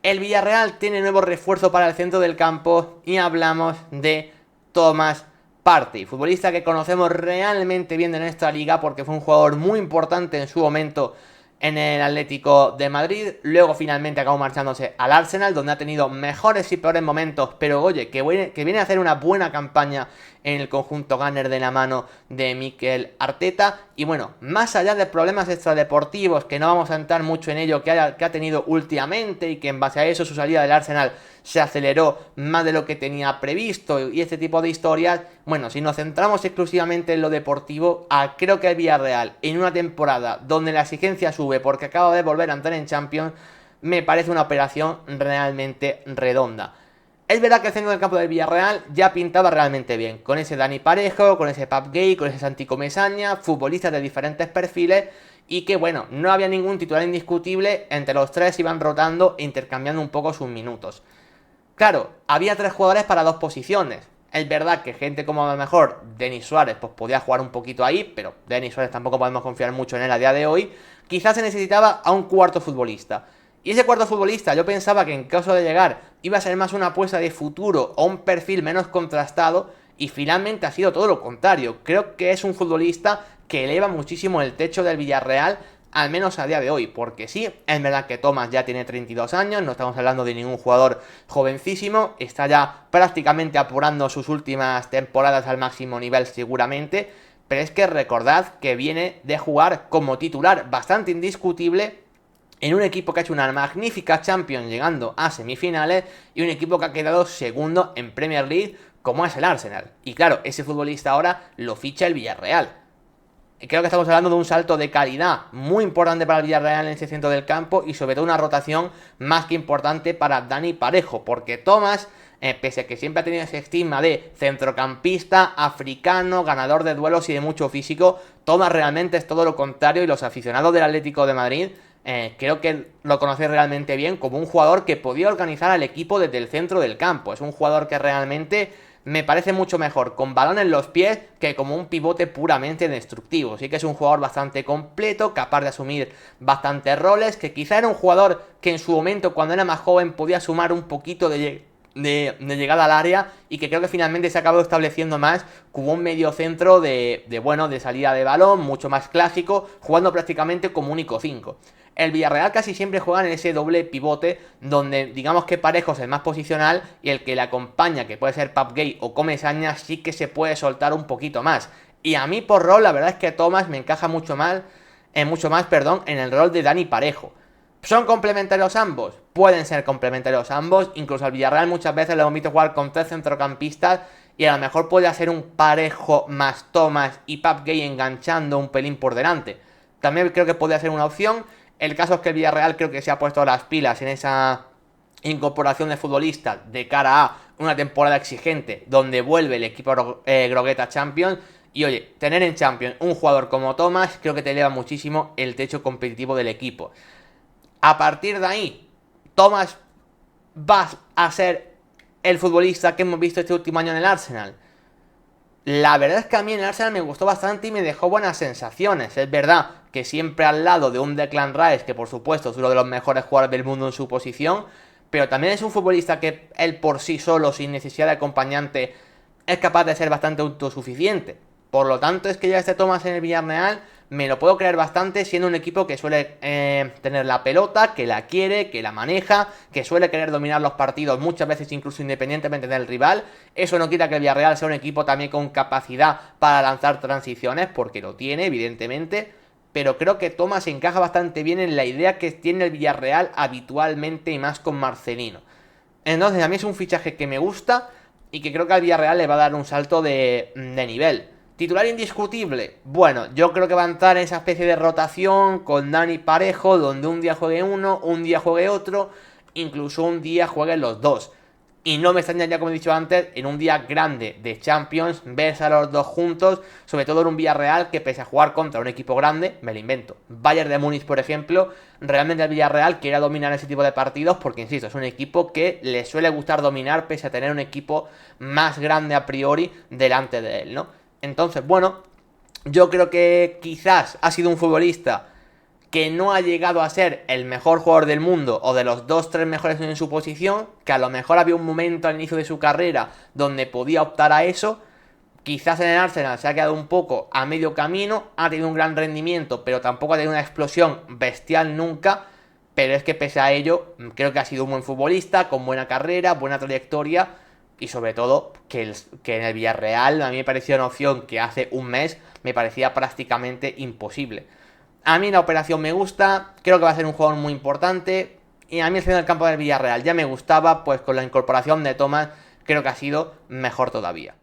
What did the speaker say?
el Villarreal tiene nuevo refuerzo para el centro del campo y hablamos de Thomas Partey, futbolista que conocemos realmente bien en esta liga porque fue un jugador muy importante en su momento en el Atlético de Madrid, luego finalmente acabó marchándose al Arsenal, donde ha tenido mejores y peores momentos, pero oye, que viene a hacer una buena campaña en el conjunto Gunner de la mano de Mikel Arteta. Y bueno, más allá de problemas extradeportivos, que no vamos a entrar mucho en ello, que ha tenido últimamente, y que en base a eso su salida del Arsenal se aceleró más de lo que tenía previsto y este tipo de historias, bueno, si nos centramos exclusivamente en lo deportivo, creo que el Villarreal en una temporada donde la exigencia sube porque acaba de volver a entrar en Champions, me parece una operación realmente redonda. Es verdad que el centro del campo del Villarreal ya pintaba realmente bien, con ese Dani Parejo, con ese Pape Gueye, con ese Santi Comesaña, futbolistas de diferentes perfiles, y que bueno, no había ningún titular indiscutible, entre los tres iban rotando e intercambiando un poco sus minutos. Claro, había tres jugadores para dos posiciones. Es verdad que gente como a lo mejor Denis Suárez pues podía jugar un poquito ahí, pero Denis Suárez tampoco podemos confiar mucho en él a día de hoy. Quizás se necesitaba a un cuarto futbolista. Y ese cuarto futbolista yo pensaba que en caso de llegar iba a ser más una apuesta de futuro o un perfil menos contrastado, y finalmente ha sido todo lo contrario. Creo que es un futbolista que eleva muchísimo el techo del Villarreal, al menos a día de hoy, porque sí, es verdad que Thomas ya tiene 32 años, no estamos hablando de ningún jugador jovencísimo, está ya prácticamente apurando sus últimas temporadas al máximo nivel seguramente, pero es que recordad que viene de jugar como titular bastante indiscutible en un equipo que ha hecho una magnífica Champions llegando a semifinales y un equipo que ha quedado segundo en Premier League como es el Arsenal. Y claro, ese futbolista ahora lo ficha el Villarreal. Creo que estamos hablando de un salto de calidad muy importante para el Villarreal en ese centro del campo y sobre todo una rotación más que importante para Dani Parejo, porque Thomas, pese a que siempre ha tenido ese estigma de centrocampista, africano, ganador de duelos y de mucho físico, Thomas realmente es todo lo contrario, y los aficionados del Atlético de Madrid creo que lo conocéis realmente bien como un jugador que podía organizar al equipo desde el centro del campo. Es un jugador que realmente me parece mucho mejor con balón en los pies que como un pivote puramente destructivo. Sí que es un jugador bastante completo, capaz de asumir bastantes roles, que quizá era un jugador que en su momento, cuando era más joven, podía sumar un poquito de llegada al área, y que creo que finalmente se ha acabado estableciendo más como un medio centro de salida de balón, mucho más clásico, jugando prácticamente como único 5. El Villarreal casi siempre juega en ese doble pivote, donde digamos que Parejo es el más posicional y el que le acompaña, que puede ser Pape Gueye o Comesaña, sí que se puede soltar un poquito más. Y a mí por rol, la verdad es que Thomas me encaja mucho más, en el rol de Dani Parejo. ¿Son complementarios ambos? Pueden ser complementarios ambos. Incluso al Villarreal muchas veces le hemos visto jugar con tres centrocampistas y a lo mejor puede hacer un Parejo más Thomas y Pape Gueye enganchando un pelín por delante. También creo que podría ser una opción. El caso es que el Villarreal creo que se ha puesto las pilas en esa incorporación de futbolistas de cara a una temporada exigente donde vuelve el equipo Grogueta Champions. Y oye, tener en Champions un jugador como Thomas creo que te eleva muchísimo el techo competitivo del equipo. A partir de ahí, Thomas va a ser el futbolista que hemos visto este último año en el Arsenal. La verdad es que a mí en el Arsenal me gustó bastante y me dejó buenas sensaciones. Es verdad que siempre al lado de un Declan Rice, que por supuesto es uno de los mejores jugadores del mundo en su posición, pero también es un futbolista que él por sí solo, sin necesidad de acompañante, es capaz de ser bastante autosuficiente. Por lo tanto, es que ya este Thomas en el Villarreal me lo puedo creer bastante, siendo un equipo que suele tener la pelota, que la quiere, que la maneja, que suele querer dominar los partidos muchas veces incluso independientemente del rival. Eso no quita que el Villarreal sea un equipo también con capacidad para lanzar transiciones, porque lo tiene, evidentemente. Pero creo que Thomas encaja bastante bien en la idea que tiene el Villarreal habitualmente, y más con Marcelino. Entonces a mí es un fichaje que me gusta y que creo que al Villarreal le va a dar un salto de nivel. Titular indiscutible. Bueno, yo creo que va a entrar en esa especie de rotación con Dani Parejo, donde un día juegue uno, un día juegue otro, incluso un día jueguen los dos. Y no me extrañaría, como he dicho antes, en un día grande de Champions, verse a los dos juntos, sobre todo en un Villarreal que, pese a jugar contra un equipo grande, me lo invento, Bayern de Múnich por ejemplo, realmente el Villarreal quiere dominar ese tipo de partidos porque, insisto, es un equipo que le suele gustar dominar pese a tener un equipo más grande a priori delante de él, ¿no? Entonces, bueno, yo creo que quizás ha sido un futbolista que no ha llegado a ser el mejor jugador del mundo o de los 2-3 mejores en su posición, que a lo mejor había un momento al inicio de su carrera donde podía optar a eso. Quizás en el Arsenal se ha quedado un poco a medio camino, ha tenido un gran rendimiento, pero tampoco ha tenido una explosión bestial nunca. Pero es que pese a ello, creo que ha sido un buen futbolista, con buena carrera, buena trayectoria y sobre todo que en el Villarreal a mí me parecía una opción que hace un mes me parecía prácticamente imposible. A mí la operación me gusta, creo que va a ser un jugador muy importante y a mí el centro del campo del Villarreal ya me gustaba, pues con la incorporación de Thomas creo que ha sido mejor todavía.